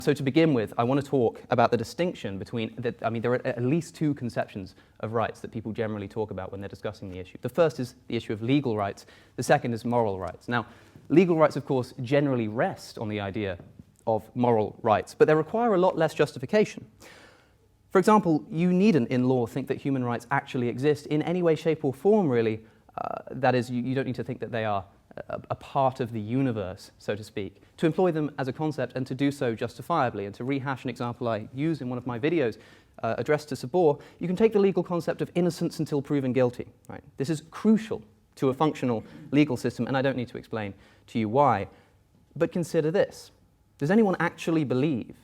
So to begin with, I want to talk about the distinction between, there are at least two conceptions of rights that people generally talk about when they're discussing the issue. The first is the issue of legal rights. The second is moral rights. Now, legal rights, of course, generally rest on the idea of moral rights, but they require a lot less justification. For example, you needn't, in law, think that human rights actually exist in any way, shape, or form, really. That is, you don't need to think that they are a part of the universe, so to speak, to employ them as a concept and to do so justifiably. And to rehash an example I use in one of my videos addressed to Sabor, you can take the legal concept of innocence until proven guilty. Right? This is crucial to a functional legal system, and I don't need to explain to you why. But consider this. Does anyone actually believe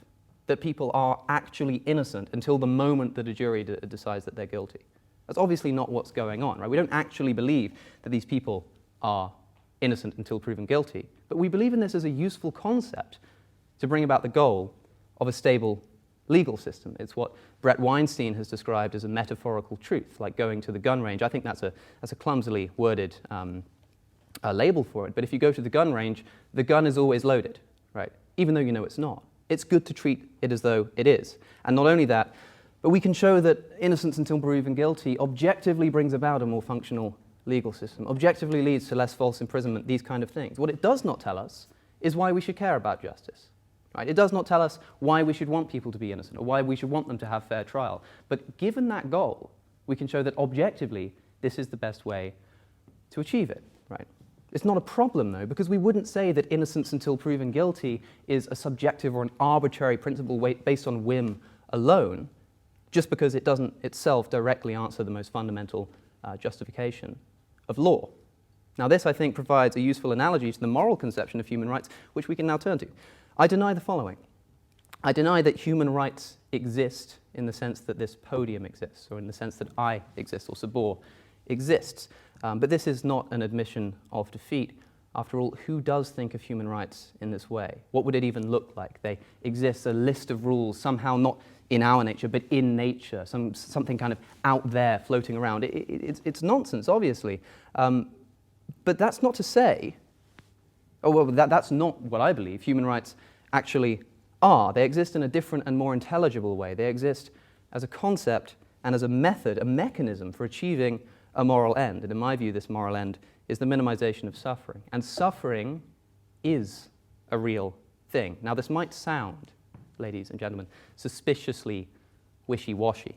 that people are actually innocent until the moment that a jury decides that they're guilty? That's obviously not what's going on. Right? We don't actually believe that these people are innocent until proven guilty. But we believe in this as a useful concept to bring about the goal of a stable legal system. It's what Brett Weinstein has described as a metaphorical truth, like going to the gun range. I think that's a clumsily worded label for it. But if you go to the gun range, the gun is always loaded, right? Even though you know it's not. It's good to treat it as though it is. And not only that, but we can show that innocence until proven guilty objectively brings about a more functional legal system, objectively leads to less false imprisonment, these kind of things. What it does not tell us is why we should care about justice. Right? It does not tell us why we should want people to be innocent or why we should want them to have fair trial. But given that goal, we can show that objectively this is the best way to achieve it. Right? It's not a problem, though, because we wouldn't say that innocence until proven guilty is a subjective or an arbitrary principle based on whim alone, just because it doesn't itself directly answer the most fundamental justification of law. Now this, I think, provides a useful analogy to the moral conception of human rights, which we can now turn to. I deny the following. I deny that human rights exist in the sense that this podium exists, or in the sense that I exist, or Sabor exists. But this is not an admission of defeat. After all, who does think of human rights in this way? What would it even look like? They exist, a list of rules, somehow not in our nature, but in nature, something kind of out there floating around. It's nonsense, obviously. But that's not to say, that's not what I believe human rights actually are. They exist in a different and more intelligible way. They exist as a concept and as a method, a mechanism for achieving a moral end. And in my view, this moral end is the minimization of suffering. And suffering is a real thing. Now, this might sound, ladies and gentlemen, suspiciously wishy-washy.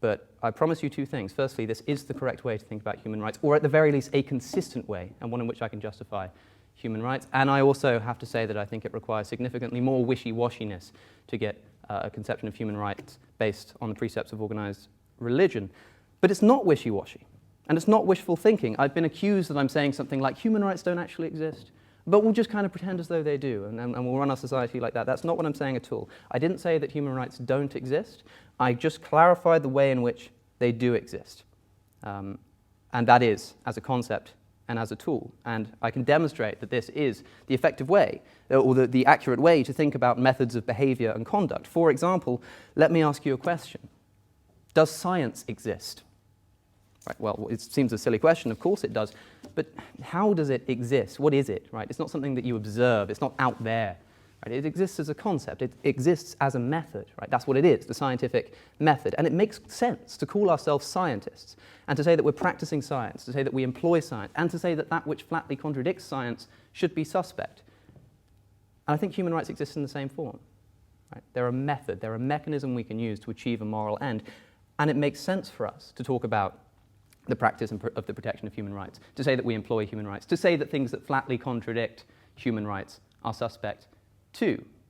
But I promise you two things. Firstly, this is the correct way to think about human rights, or at the very least a consistent way, and one in which I can justify human rights. And I also have to say that I think it requires significantly more wishy-washiness to get a conception of human rights based on the precepts of organized religion. But it's not wishy-washy, and it's not wishful thinking. I've been accused that I'm saying something like human rights don't actually exist, but we'll just kind of pretend as though they do, and we'll run our society like that. That's not what I'm saying at all. I didn't say that human rights don't exist. I just clarified the way in which they do exist. And that is as a concept and as a tool. And I can demonstrate that this is the effective way, or the accurate way to think about methods of behavior and conduct. For example, let me ask you a question. Does science exist? Right, well, it seems a silly question. Of course it does. But how does it exist? What is it? Right? It's not something that you observe. It's not out there. Right? It exists as a concept. It exists as a method. Right? That's what it is, the scientific method. And it makes sense to call ourselves scientists and to say that we're practicing science, to say that we employ science, and to say that that which flatly contradicts science should be suspect. And I think human rights exist in the same form. Right? They're a method. They're a mechanism we can use to achieve a moral end. And it makes sense for us to talk about the practice of the protection of human rights, to say that we employ human rights, to say that things that flatly contradict human rights are suspect too.